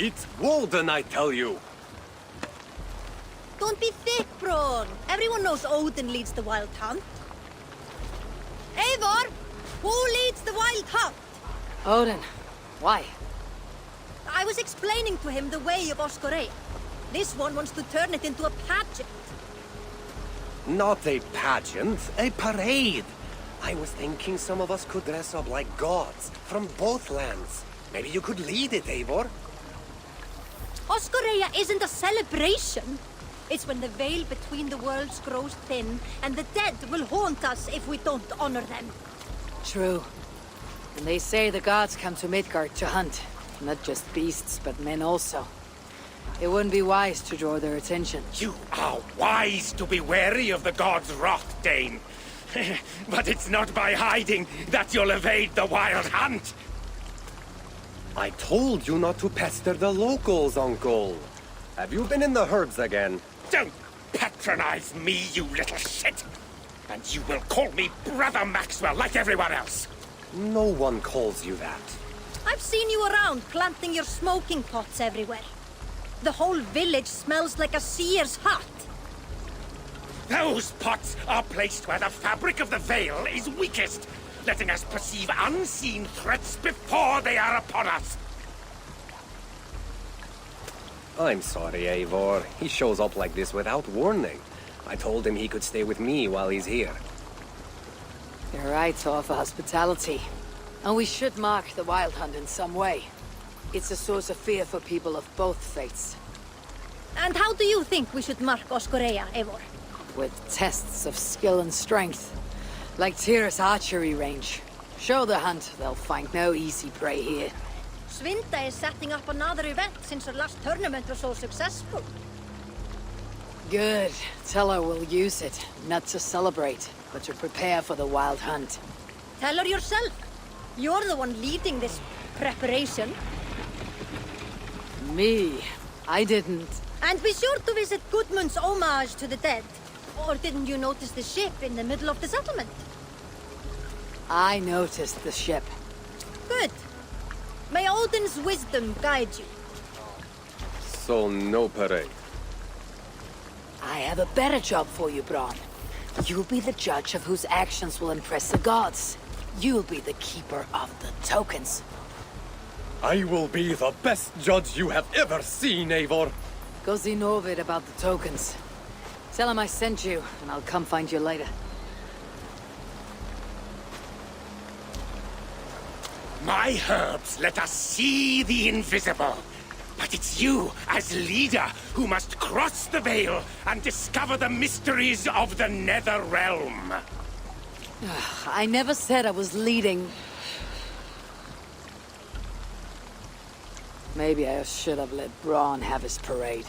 It's Woden, I tell you! Don't be thick, Braun. Everyone knows Odin leads the wild hunt. Eivor, who leads the wild hunt? Odin. Why? I was explaining to him the way of Oskoreia. This one wants to turn it into a pageant. Not a pageant, a parade. I was thinking some of us could dress up like gods from both lands. Maybe you could lead it, Eivor. Oskoreia isn't a celebration. It's when the veil between the worlds grows thin, and the dead will haunt us if we don't honor them. True. And they say the gods come to Midgard to hunt. Not just beasts, but men also. It wouldn't be wise to draw their attention. You are wise to be wary of the gods' wrath, Dane. But it's not by hiding that you'll evade the wild hunt. I told you not to pester the locals, Uncle. Have you been in the herds again? Don't patronize me, you little shit! And you will call me Brother Maxwell like everyone else. No one calls you that. I've seen you around planting your smoking pots everywhere. The whole village smells like a seer's hut. Those pots are placed where the fabric of the veil is weakest, letting us perceive unseen threats before they are upon us. I'm sorry, Eivor. He shows up like this without warning. I told him he could stay with me while he's here. You're right to offer hospitality. And we should mark the wild hunt in some way. It's a source of fear for people of both faiths. And how do you think we should mark Oskoreia, Eivor? With tests of skill and strength. Like Tyr's archery range. Show the hunt, they'll find no easy prey here. Svinda is setting up another event since her last tournament was so successful. Good. Tell her we'll use it, not to celebrate, but to prepare for the wild hunt. Tell her yourself. You're the one leading this preparation. Me? I didn't. And be sure to visit Gudmund's homage to the dead. Or didn't you notice the ship in the middle of the settlement? I noticed the ship. Good. May Odin's wisdom guide you. So no parade. I have a better job for you, Braun. You'll be the judge of whose actions will impress the gods. You'll be the keeper of the tokens. I will be the best judge you have ever seen, Eivor. Go see Novid about the tokens. Tell him I sent you, and I'll come find you later. My herbs let us see the invisible. But it's you, as leader, who must cross the veil and discover the mysteries of the Nether Realm. I never said I was leading. Maybe I should have let Braun have his parade.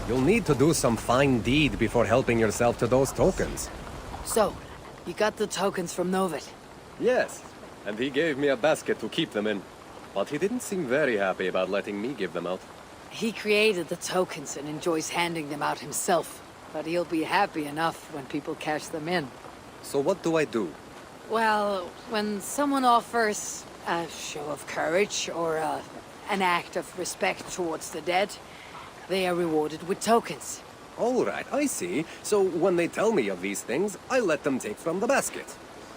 You'll need to do some fine deed before helping yourself to those tokens. So, you got the tokens from Novid? Yes, and he gave me a basket to keep them in. But he didn't seem very happy about letting me give them out. He created the tokens and enjoys handing them out himself. But he'll be happy enough when people cash them in. So what do I do? Well, when someone offers a show of courage or an act of respect towards the dead, they are rewarded with tokens. All right, I see. So when they tell me of these things, I let them take from the basket.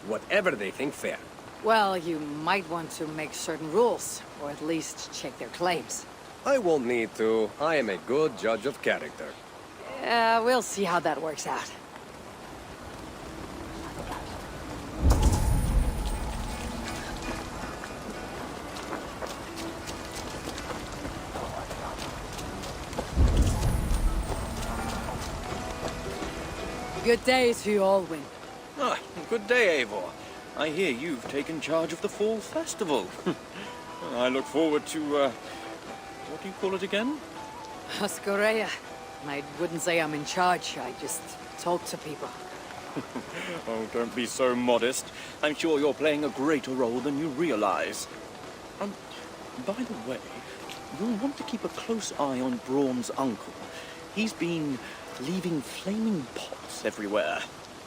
Whatever they think fair. Well, you might want to make certain rules, or at least check their claims. I won't need to. I am a good judge of character. We'll see how that works out. Good day to you all, Win. Ah, good day, Eivor. I hear you've taken charge of the Fall Festival. I look forward to, what do you call it again? Oskoreia. I wouldn't say I'm in charge, I just talk to people. Oh, don't be so modest. I'm sure you're playing a greater role than you realize. By the way, you'll want to keep a close eye on Braun's uncle. He's been leaving flaming pots everywhere.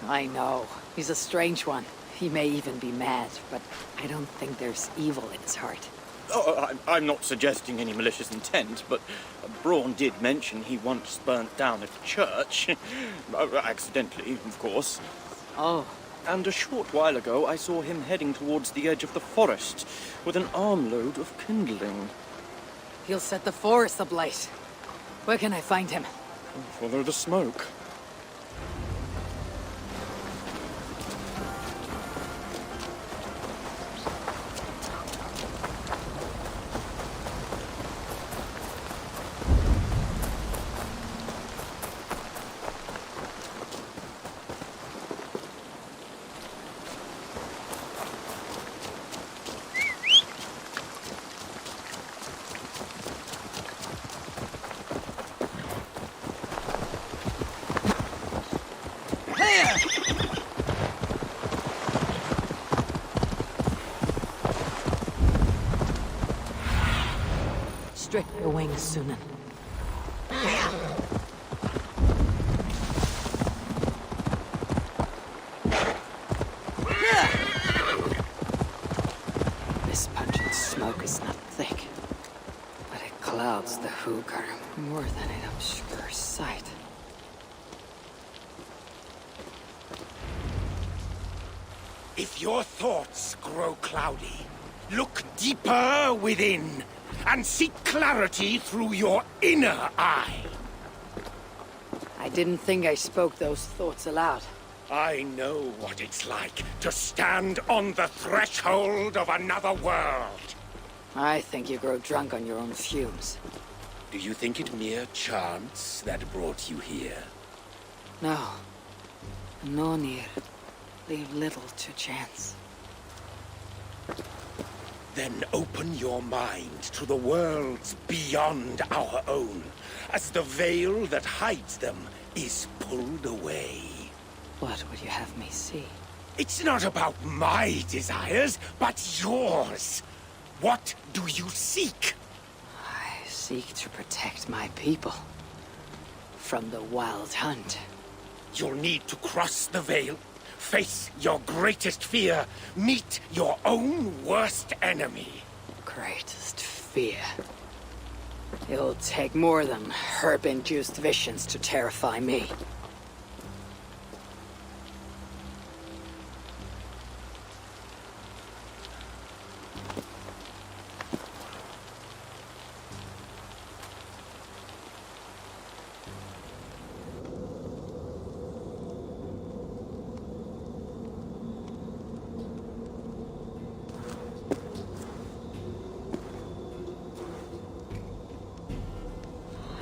I know. He's a strange one. He may even be mad, but I don't think there's evil in his heart. Oh, I'm not suggesting any malicious intent, but Braun did mention he once burnt down a church. Accidentally, of course. Oh. And a short while ago, I saw him heading towards the edge of the forest with an armload of kindling. He'll set the forest ablaze. Where can I find him? Follow the smoke. Strip your wings, Sunan. This pungent smoke is not thick, but it clouds the hookah more than it obscures sight. If your thoughts grow cloudy, look deeper within and seek clarity through your inner eye. I didn't think I spoke those thoughts aloud. I know what it's like to stand on the threshold of another world. I think you grow drunk on your own fumes. Do you think it mere chance that brought you here? No. No, Nir. Leave little to chance. Then open your mind to the worlds beyond our own, as the veil that hides them is pulled away. What would you have me see? It's not about my desires, but yours. What do you seek? I seek to protect my people from the wild hunt. You'll need to cross the veil, face your greatest fear, meet your own worst enemy. Greatest fear. It'll take more than herb-induced visions to terrify me.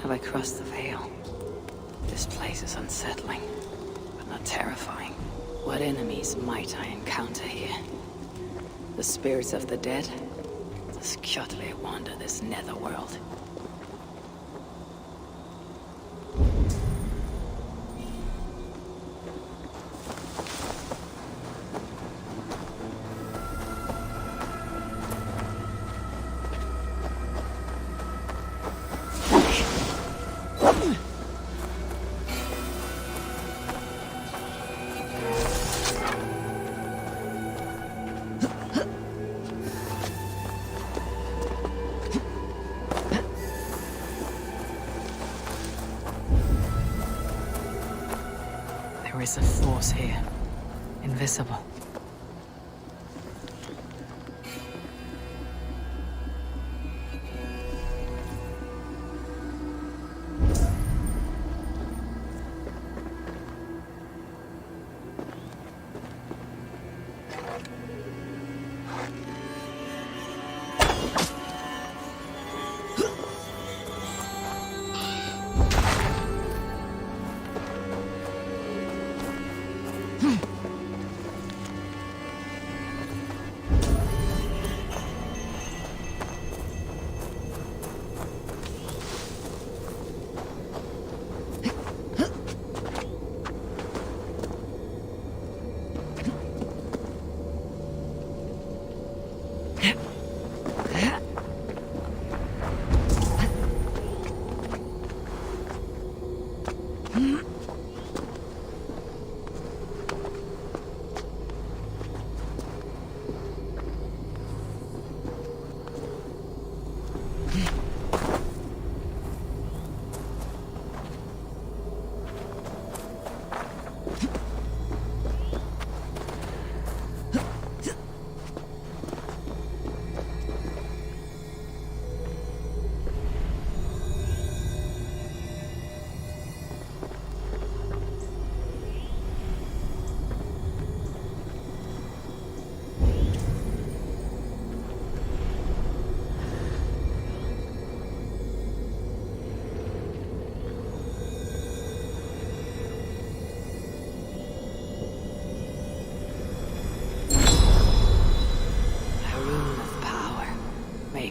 Have I crossed the veil? This place is unsettling, but not terrifying. What enemies might I encounter here? The spirits of the dead? Does Kjotle wander this netherworld? There is a force here. Invisible.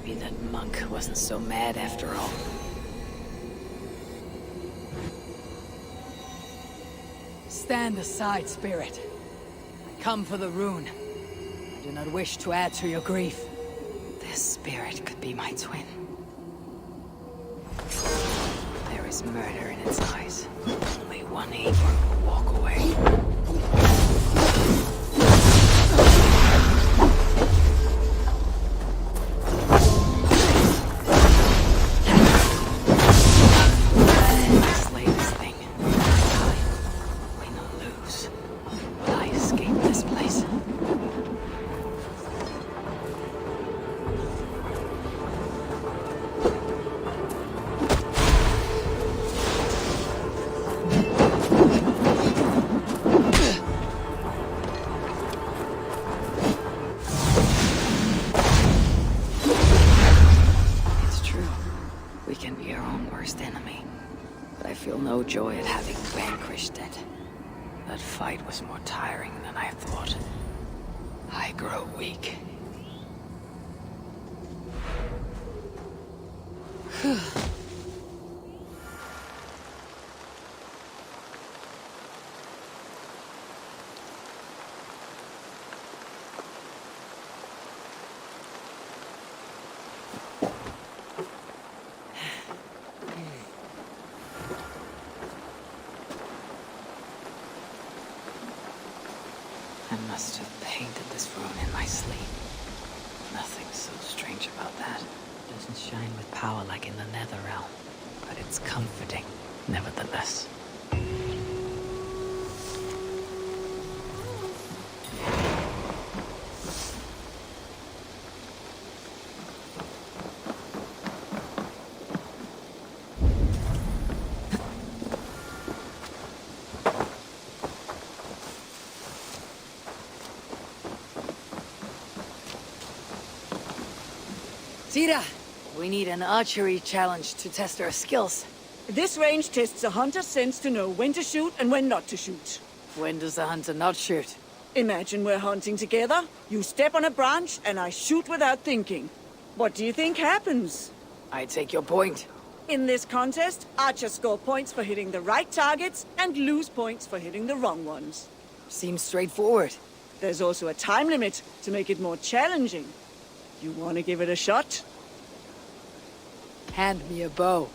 Maybe that monk wasn't so mad after all. Stand aside, spirit. I come for the rune. I do not wish to add to your grief. This spirit could be my twin. There is murder in its eyes. Only one evil will walk away. Slay this thing. Win or lose. Will I escape this place? No joy at having vanquished it. That fight was more tiring than I thought. I grow weak. I must have painted this rune in my sleep. Nothing so strange about that. It doesn't shine with power like in the Nether Realm, but it's comforting, nevertheless. Tira, we need an archery challenge to test our skills. This range tests a hunter's sense to know when to shoot and when not to shoot. When does the hunter not shoot? Imagine we're hunting together, you step on a branch, and I shoot without thinking. What do you think happens? I take your point. In this contest, archers score points for hitting the right targets and lose points for hitting the wrong ones. Seems straightforward. There's also a time limit to make it more challenging. You want to give it a shot? Hand me a bow.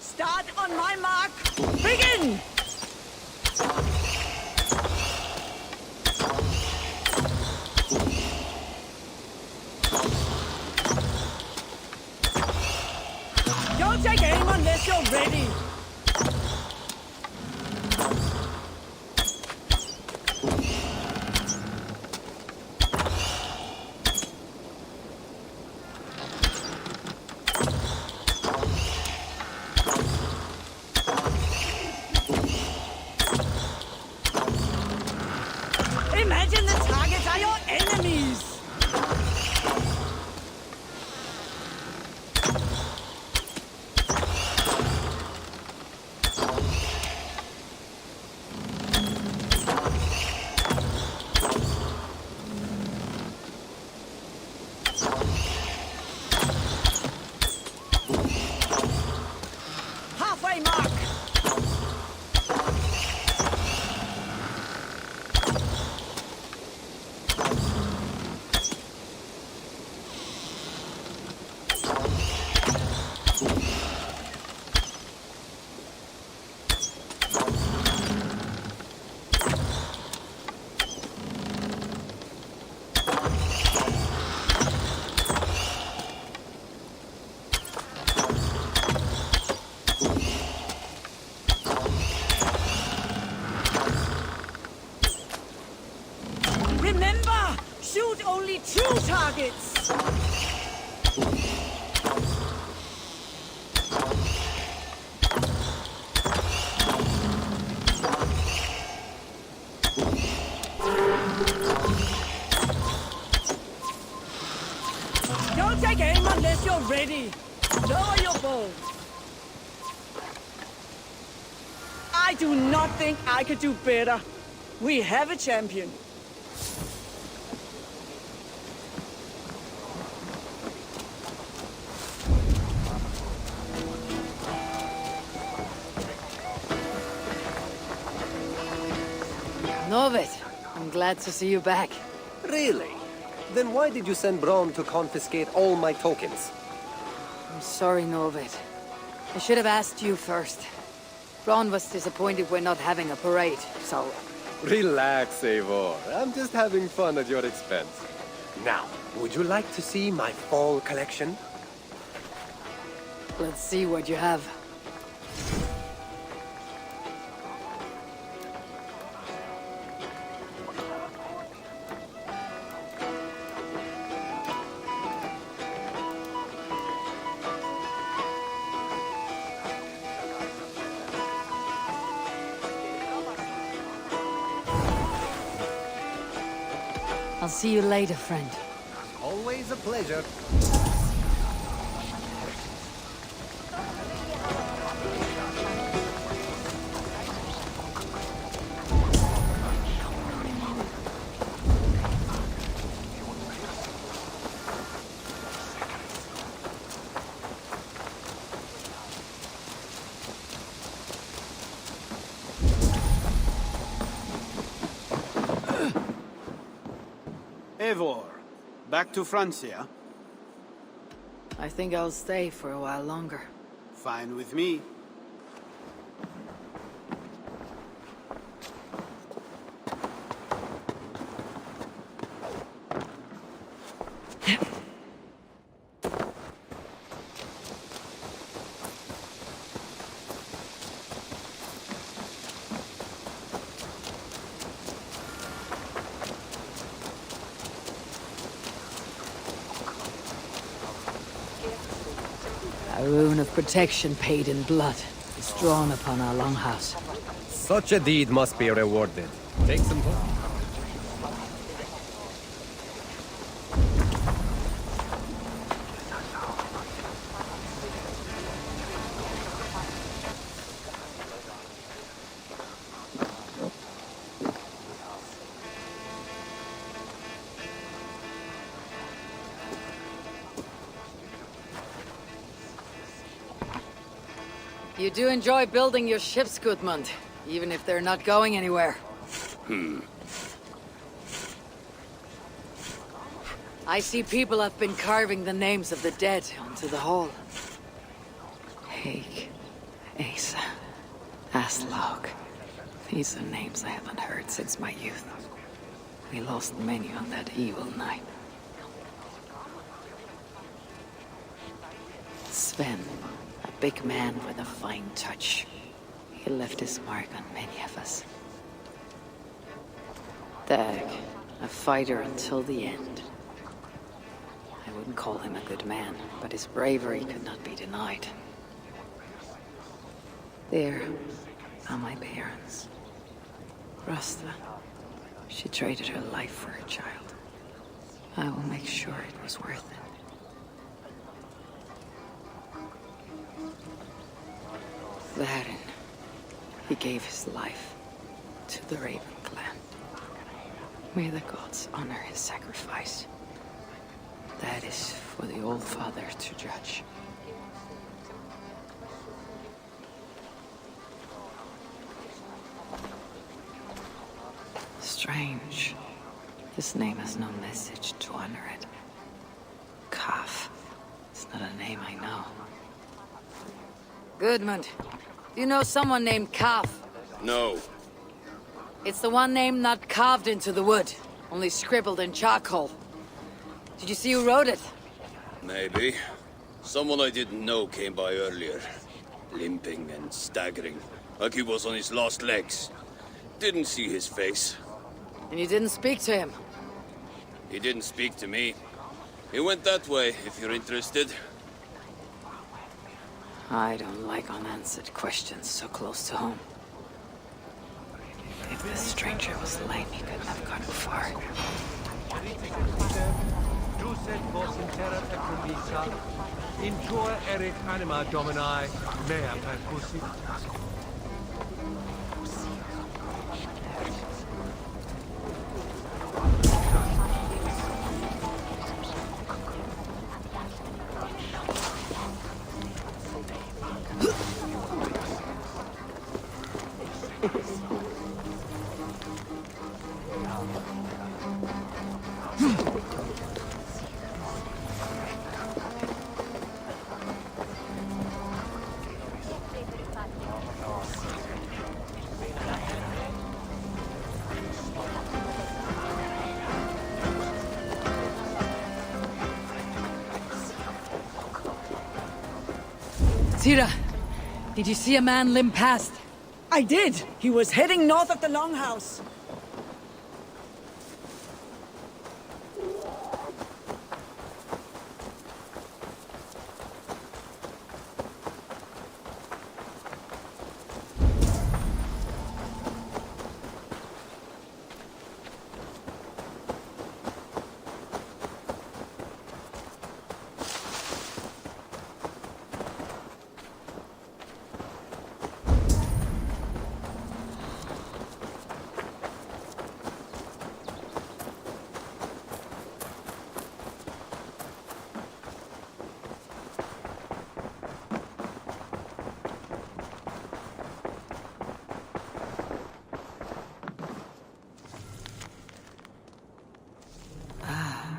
Start on my mark. Begin! Don't take aim unless you're ready. Imagine the targets are your enemies. Halfway mark. Remember, shoot only 2 targets. as you're ready. Lower your bows. I do not think I could do better. We have a champion. Novid, I'm glad to see you back. Really? Then why did you send Braun to confiscate all my tokens? I'm sorry, Novid. I should have asked you first. Braun was disappointed we're not having a parade, so... Relax, Eivor. I'm just having fun at your expense. Now, would you like to see my fall collection? Let's see what you have. I'll see you later, friend. Always a pleasure. Eivor, back to Francia? I think I'll stay for a while longer. Fine with me. A rune of protection paid in blood is drawn upon our longhouse. Such a deed must be rewarded. Take some time. You do enjoy building your ships, Gudmund, even if they're not going anywhere. I see people have been carving the names of the dead onto the hull. Haig, Asa, Aslaug. These are names I haven't heard since my youth. We lost many on that evil night. Sven, a big man with a fine touch. He left his mark on many of us. Dag, a fighter until the end. I wouldn't call him a good man, but his bravery could not be denied. There are my parents. Rasta, she traded her life for her child. I will make sure it was worth it. Varin, he gave his life to the Raven clan. May the gods honor his sacrifice. That is for the Old Father to judge. Strange. This name has no message to honor it. Kaf. It's not a name I know. Gudmund, do you know someone named Kaf? No. It's the one name not carved into the wood, only scribbled in charcoal. Did you see who wrote it? Maybe. Someone I didn't know came by earlier. Limping and staggering, like he was on his last legs. Didn't see his face. And you didn't speak to him? He didn't speak to me. He went that way, if you're interested. I don't like unanswered questions so close to home. If this stranger was lame, he couldn't have gotten far. Crucet vos in terra et promissa, in joia erit anima Domini, mea percussit. Tira, did you see a man limp past? I did. He was heading north of the Longhouse.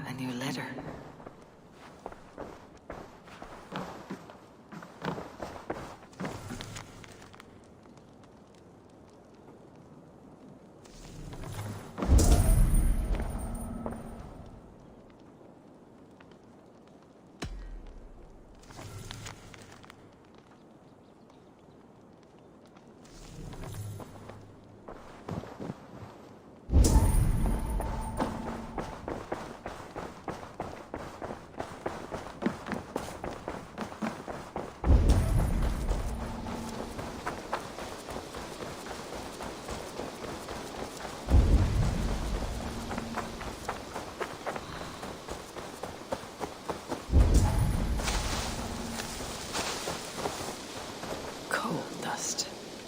A new letter.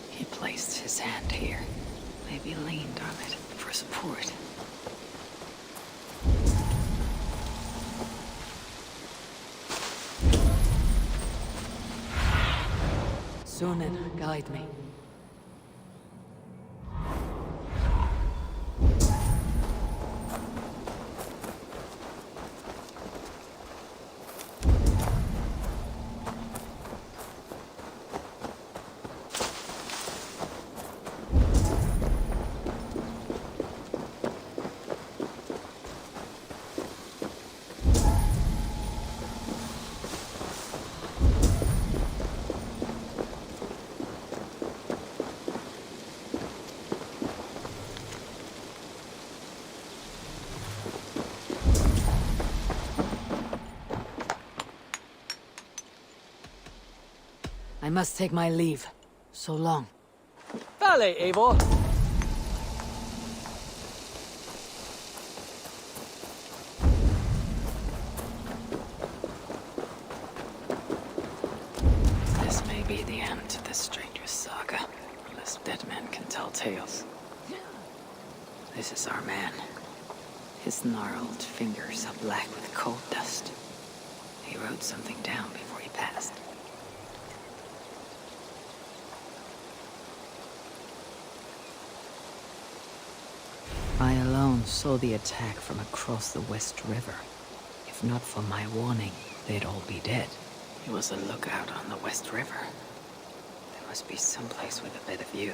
He placed his hand here. Maybe leaned on it for support. Sunan, guide me. I must take my leave. So long. Vale, Eivor. This may be the end to this stranger's saga, unless dead men can tell tales. This is our man. His gnarled fingers are black with coal dust. He wrote something down before he passed. I alone saw the attack from across the West River. If not for my warning, they'd all be dead. He was a lookout on the West River. There must be someplace with a better view.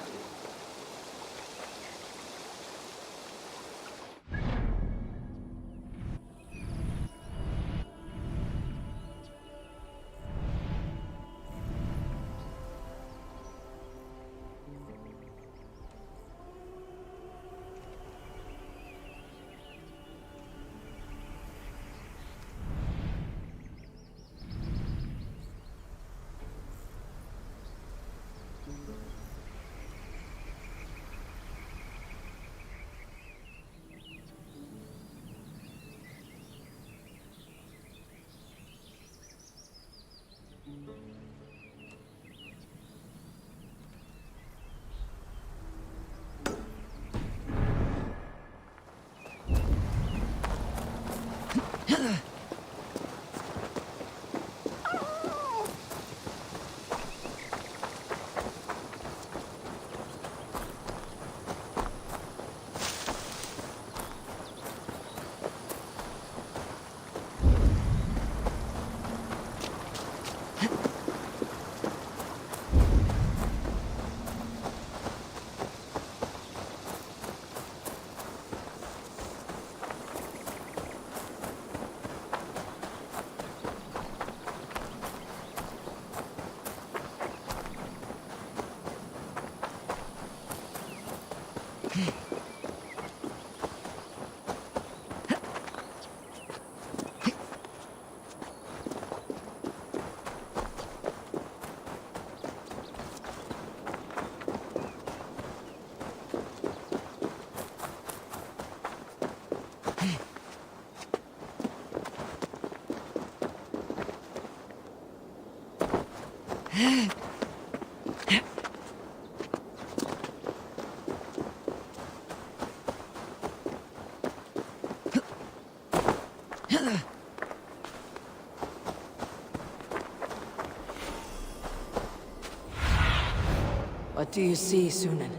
What do you see, Sunan?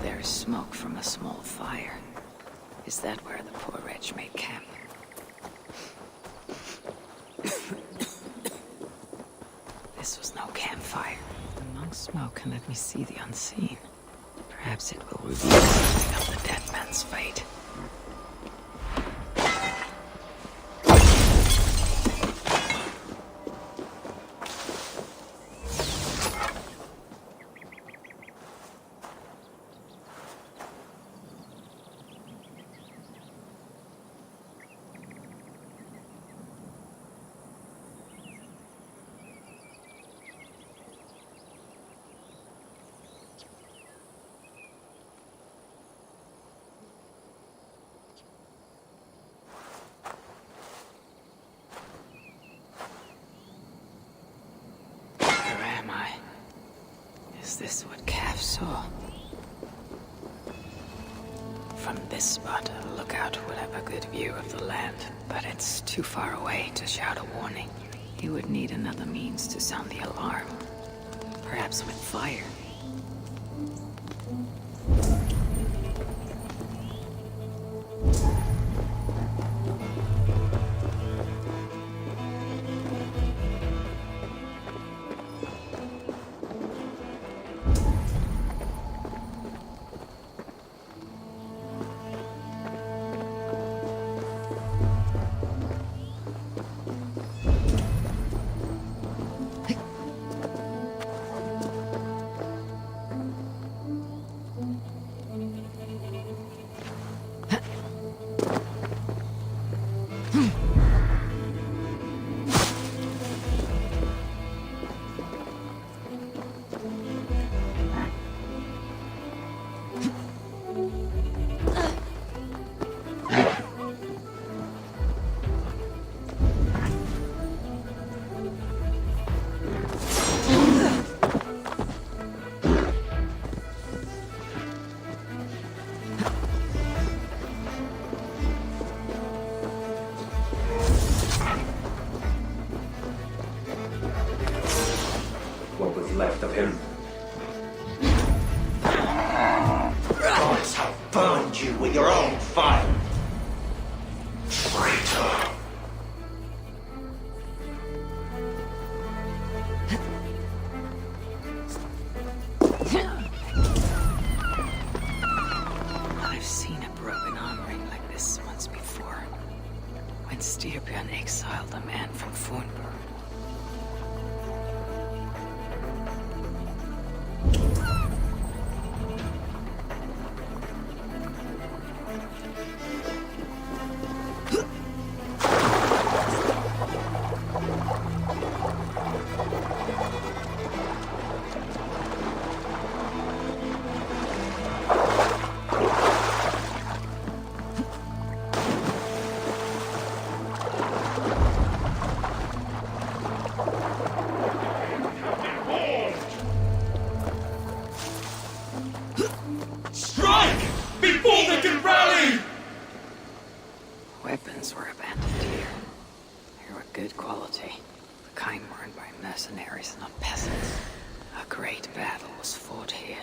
There is smoke from a small fire. Is that where the poor wretch made camp? This was no campfire. The monk smoke can let me see the unseen. Perhaps it will reveal something of the dead man's fate. Is this what Calf saw? From this spot, a lookout would have a good view of the land, but it's too far away to shout a warning. He would need another means to sound the alarm. Perhaps with fire. Left of him. Gods have burned you with your own fire. Traitor. I've seen a broken arm ring like this once before. When Styrbjörn exiled a man from Fornburg. Weapons were abandoned here. They were good quality. The kind worn by mercenaries, not peasants. A great battle was fought here.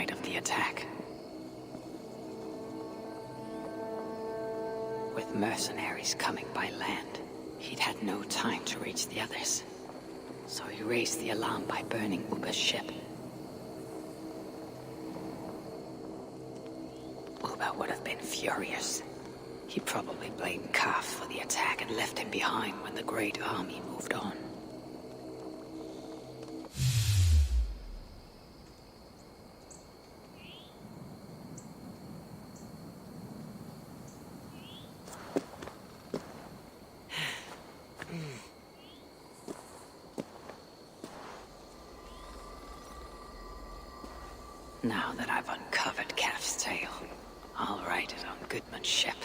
night of the attack. With mercenaries coming by land, he'd had no time to reach the others. So he raised the alarm by burning Uba's ship. Uba would have been furious. He probably blamed Kaf for the attack and left him behind when the Great Army moved on. Now that I've uncovered Kaf's tale, I'll write it on Goodman's ship.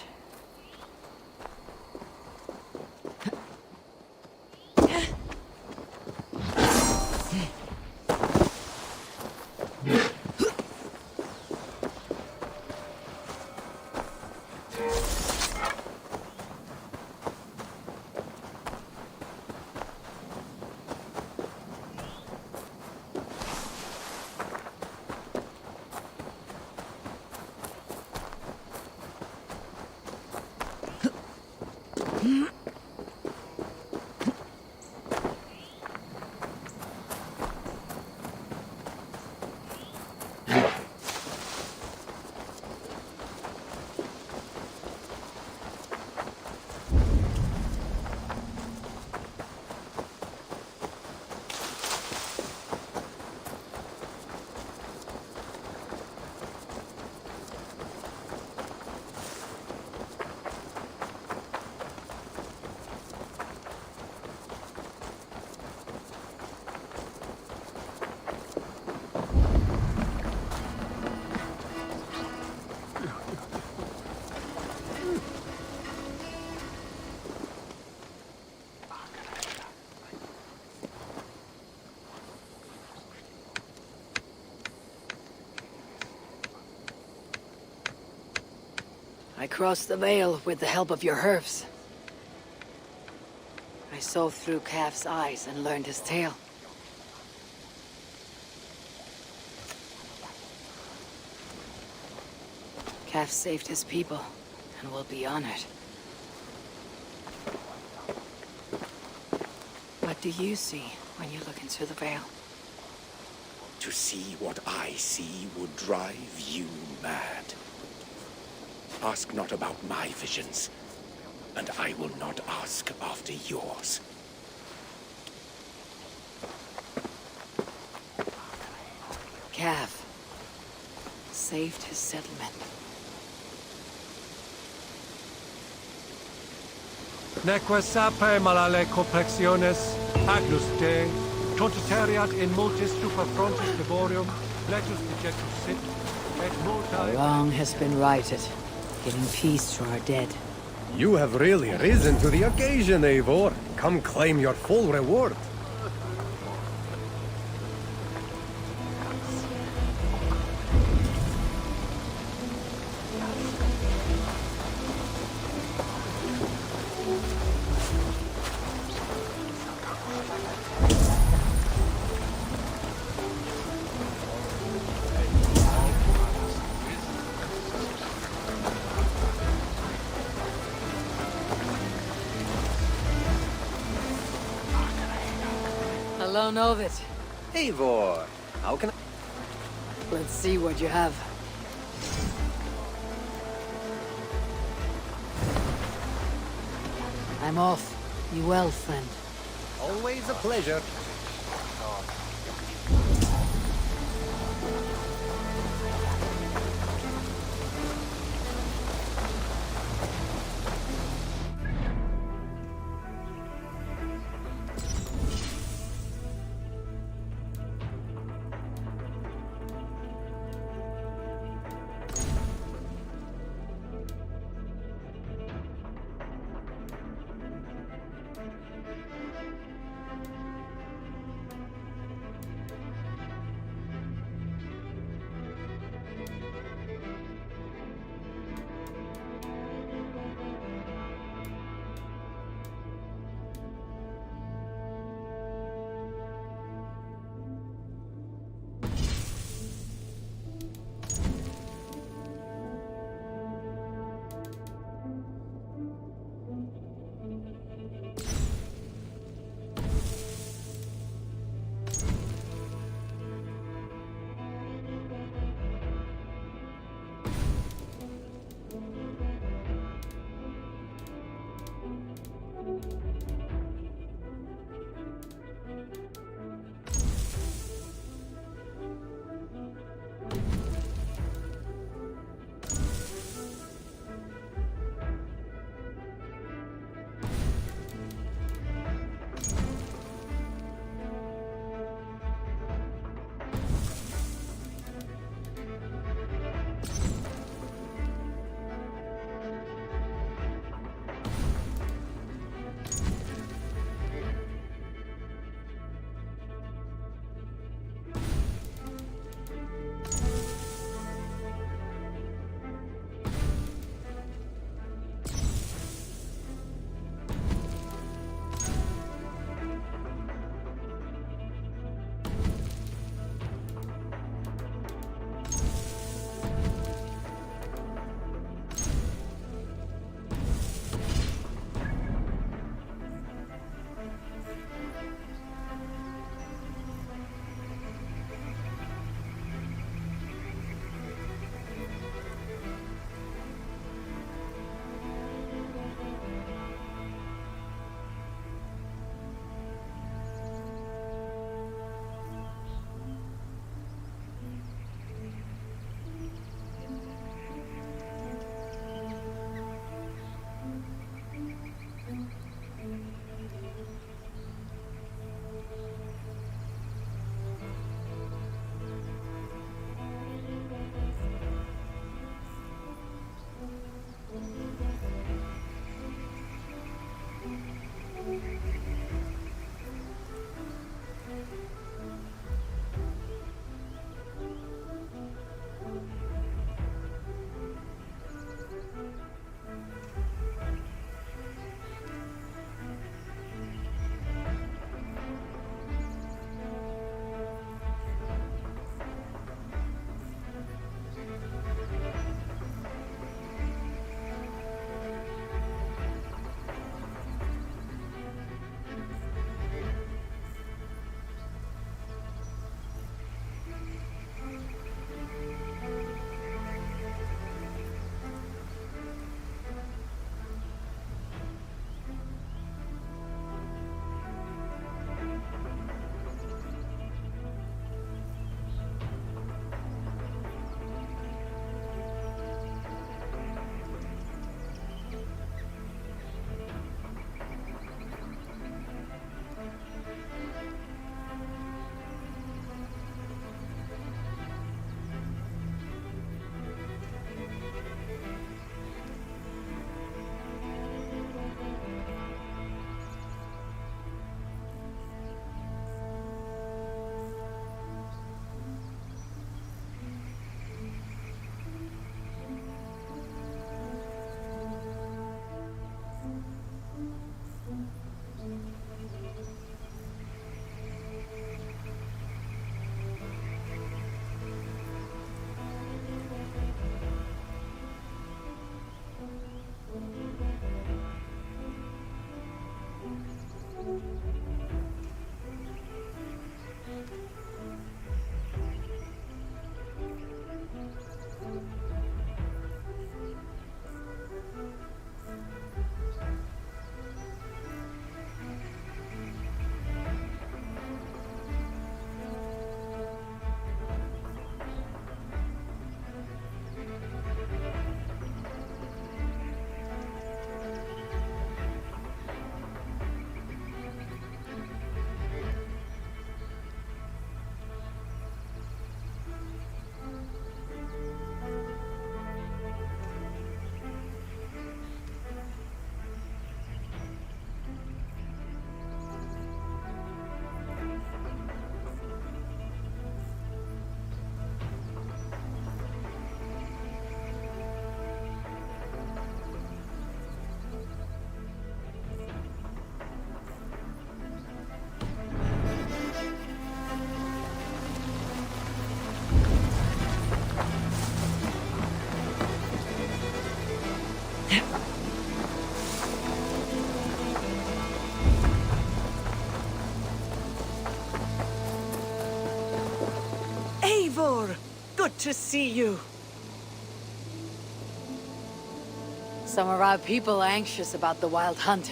I crossed the veil with the help of your herbs. I saw through Kaf's eyes and learned his tale. Kaf saved his people and will be honored. What do you see when you look into the veil? To see what I see would drive you mad. Ask not about my visions, and I will not ask after yours. Kaf saved his settlement. Neque sape malale complexiones, agnus Dei, tontitariat in multis super frontis laborium, letus dejectus sit, et multae... A wrong has been righted, giving peace to our dead. You have really risen to the occasion, Eivor. Come claim your full reward. Hello, Novit. Eivor, how can I... Let's see what you have. I'm off. Be well, friend. Always a pleasure. good to see you. Some of our people are anxious about the Wild Hunt.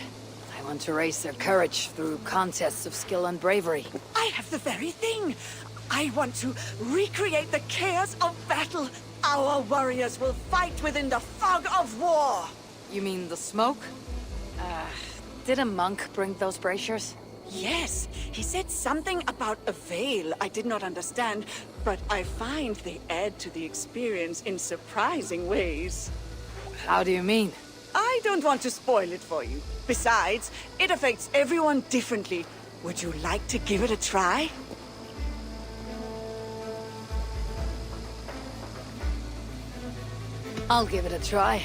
They want to raise their courage through contests of skill and bravery. I have the very thing. I want to recreate the chaos of battle. Our warriors will fight within the fog of war. You mean the smoke? Did a monk bring those braziers? Yes, he said something about a veil I did not understand, but I find they add to the experience in surprising ways. How do you mean? I don't want to spoil it for you. Besides, it affects everyone differently. Would you like to give it a try? I'll give it a try.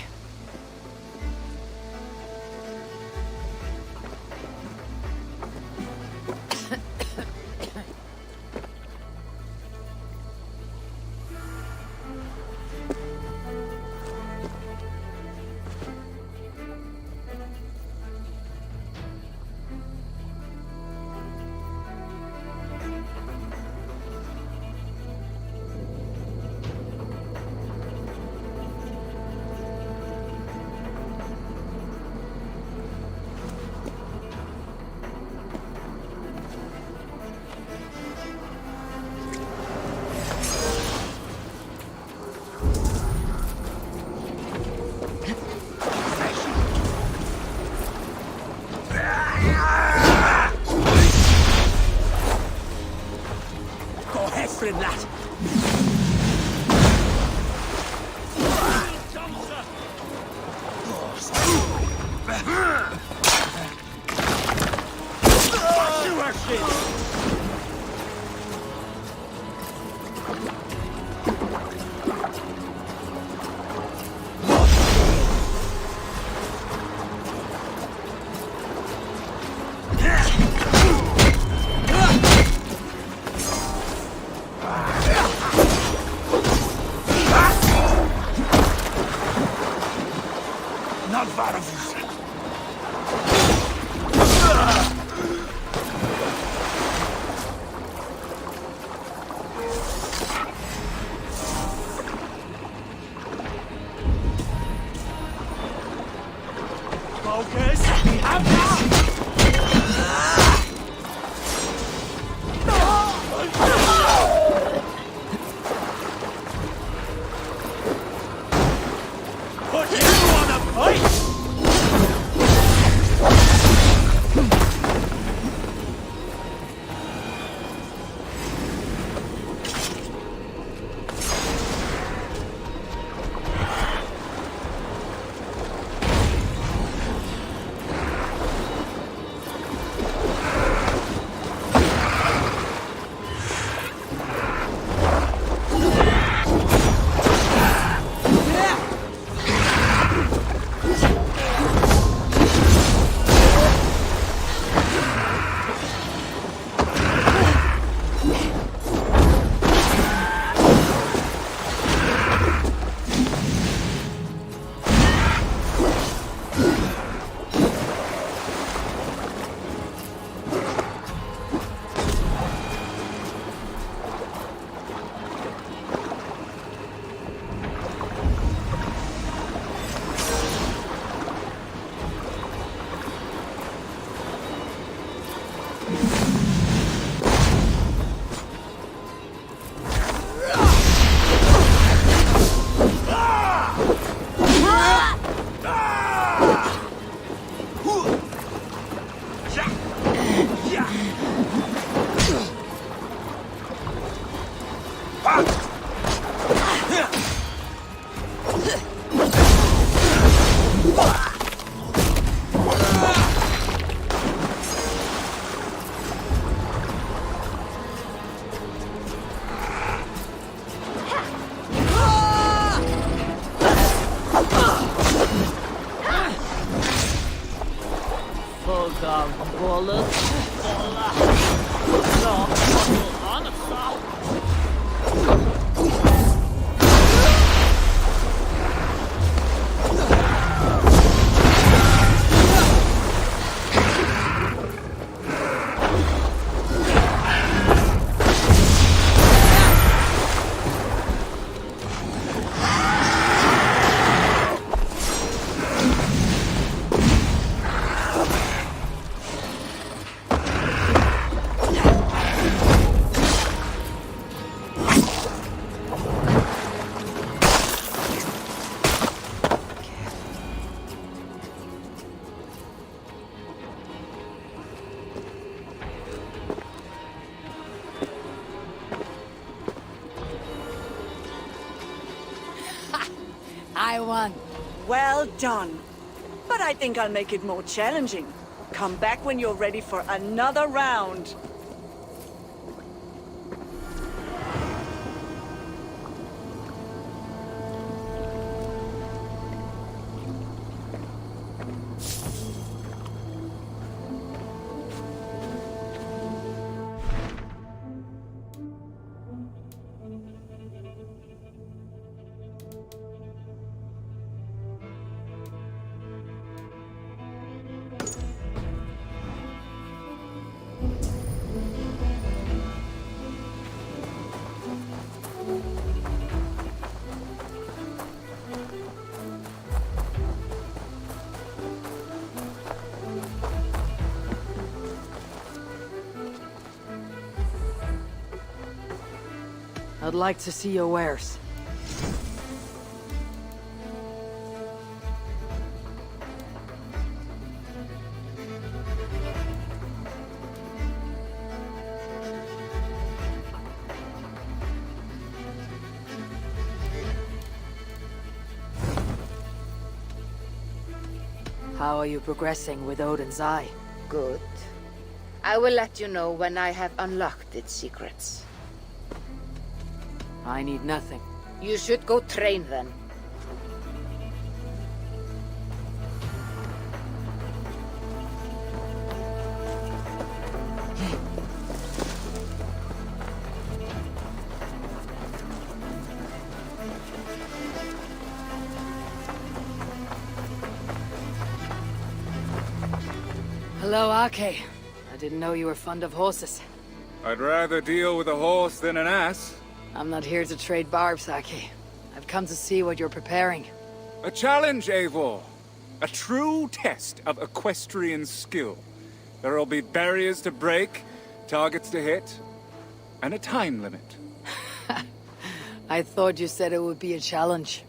I won. Well done. But I think I'll make it more challenging. Come back when you're ready for another round. I'd like to see your wares. How are you progressing with Odin's Eye? Good. I will let you know when I have unlocked its secrets. I need nothing. You should go train then. Hello, Ake. I didn't know you were fond of horses. I'd rather deal with a horse than an ass. I'm not here to trade barbs, Ake. I've come to see what you're preparing. A challenge, Eivor. A true test of equestrian skill. There'll be barriers to break, targets to hit, and a time limit. I thought you said it would be a challenge.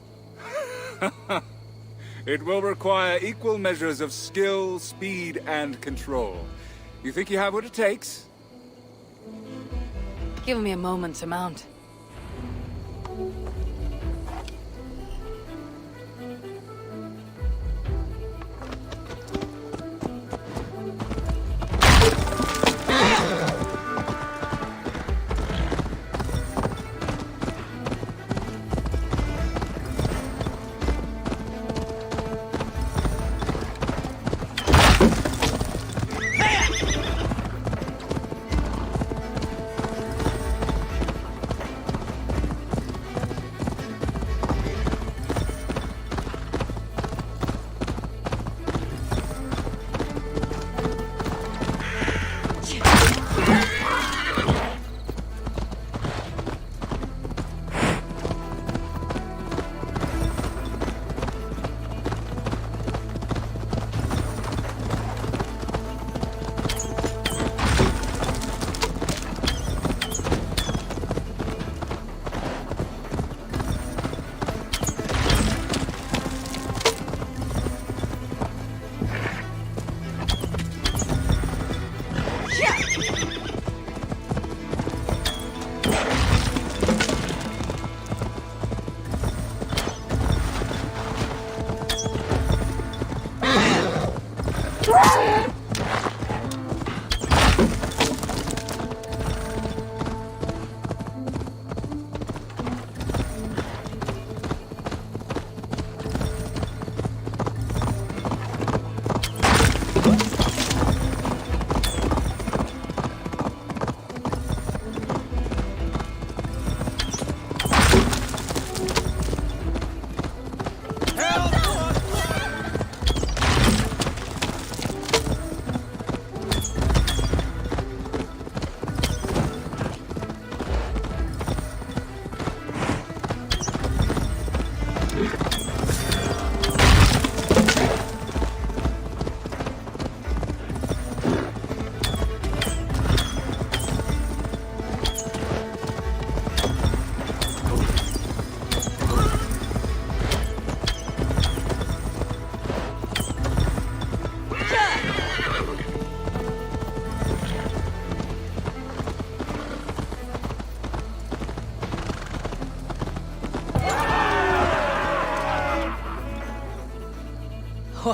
It will require equal measures of skill, speed, and control. You think you have what it takes? Give me a moment to mount.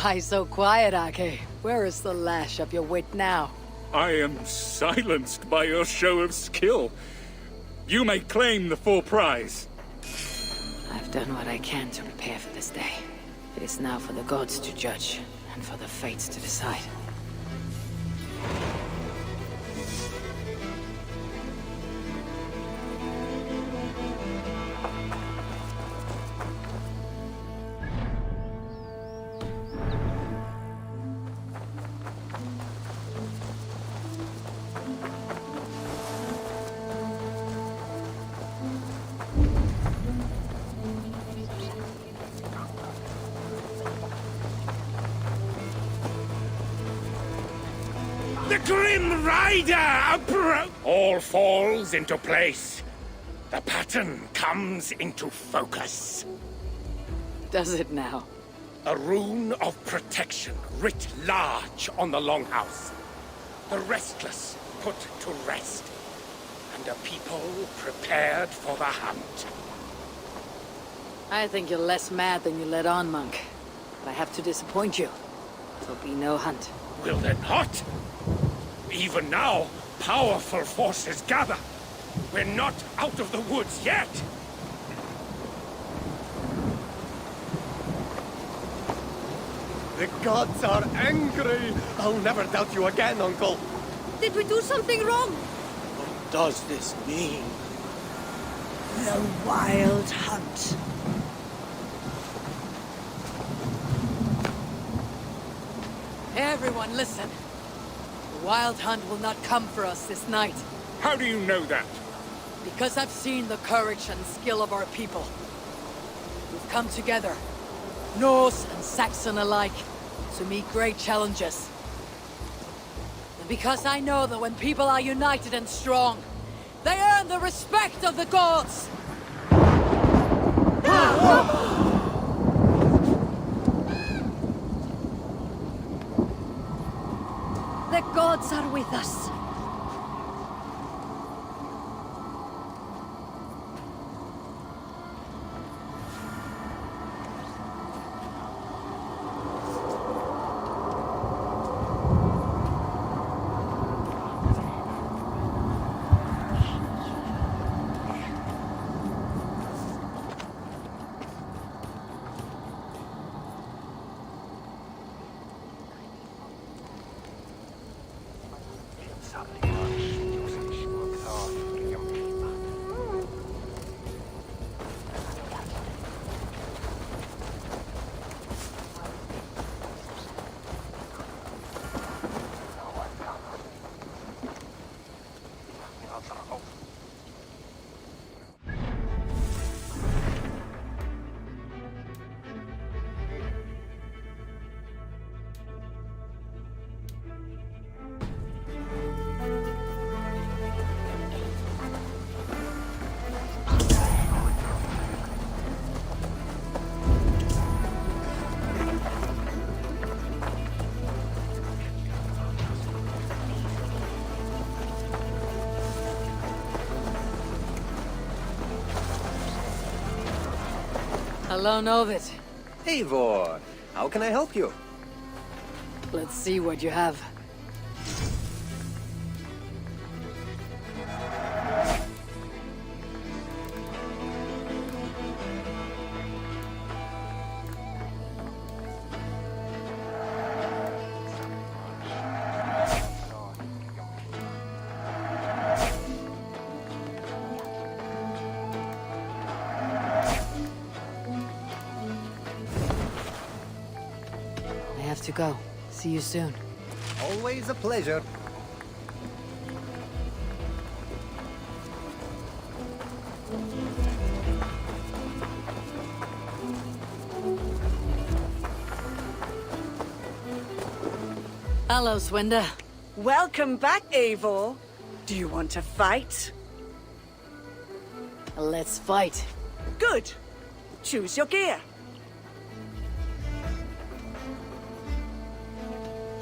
Why so quiet, Ake? Where is the lash of your wit now? I am silenced by your show of skill. You may claim the full prize. I've done what I can to prepare for this day. It is now for the gods to judge, and for the fates to decide. The Grim Rider all falls into place. The pattern comes into focus. Does it now? A rune of protection writ large on the longhouse. The restless put to rest, and a people prepared for the hunt. I think you're less mad than you let on, monk. But I have to disappoint you. There'll be no hunt. Will there not? Even now, powerful forces gather. We're not out of the woods yet. The gods are angry. I'll never doubt you again, Uncle. Did we do something wrong? What does this mean? The Wild Hunt. Everyone, listen. The Wild Hunt will not come for us this night. How do you know that? Because I've seen the courage and skill of our people. We've come together, Norse and Saxon alike, to meet great challenges. And because I know that when people are united and strong, they earn the respect of the gods! The gods are with us. Hello, Novit. Eivor, how can I help you? Let's see what you have. To go. See you soon. Always a pleasure. Hello, Swinda. Welcome back, Eivor. Do you want to fight? Let's fight. Good. Choose your gear.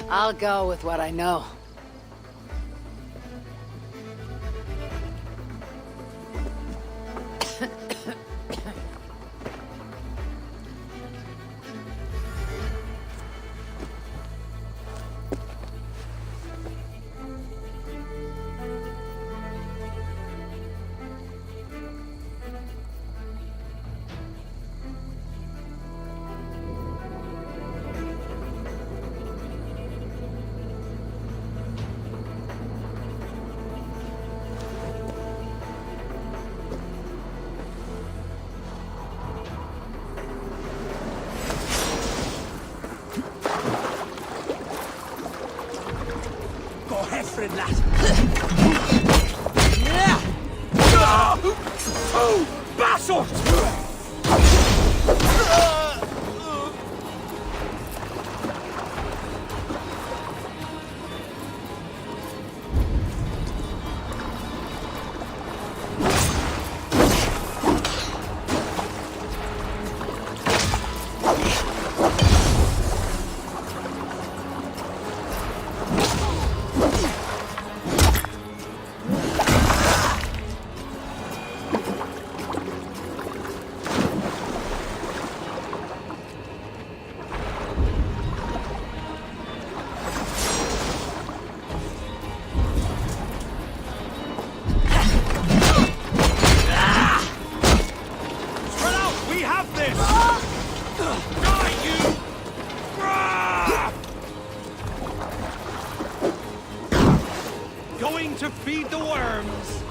I'll go with what I know. Stupid lad! Bastards! To feed the worms.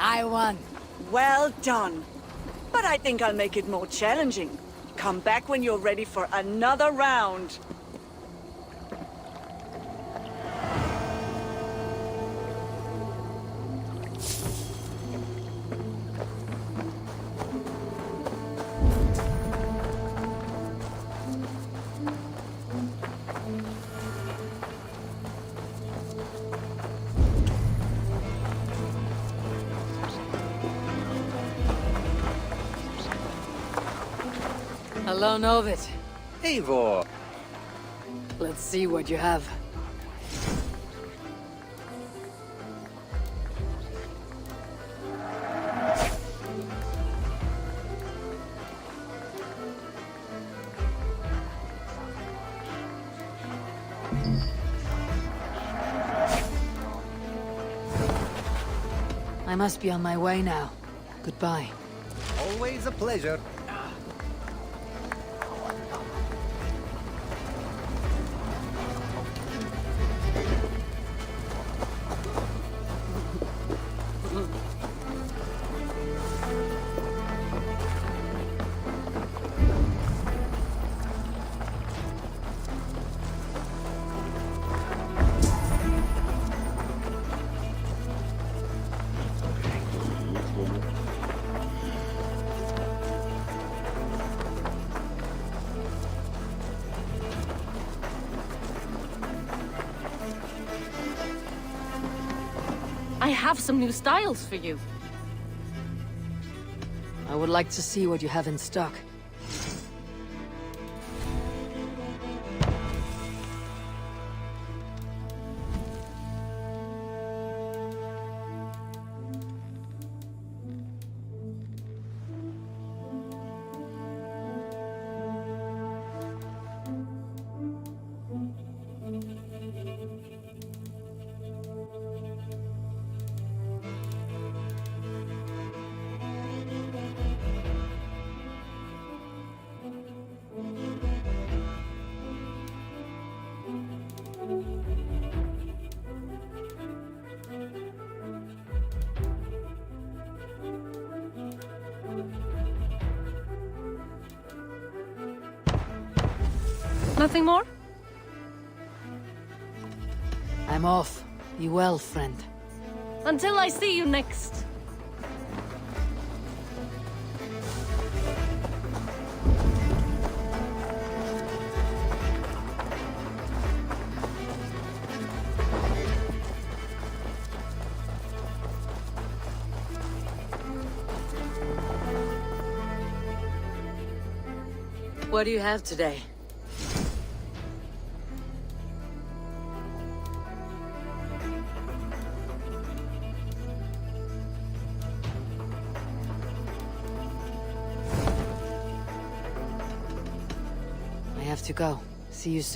I won. Well done. But I think I'll make it more challenging. Come back when you're ready for another round. Hello, Novit. Eivor. Let's see what you have. I must be on my way now. Goodbye. Always a pleasure. have some new styles for you. I would like to see what you have in stock. Nothing more? I'm off. Be well, friend. Until I see you next. What do you have today? I have to go. See you soon.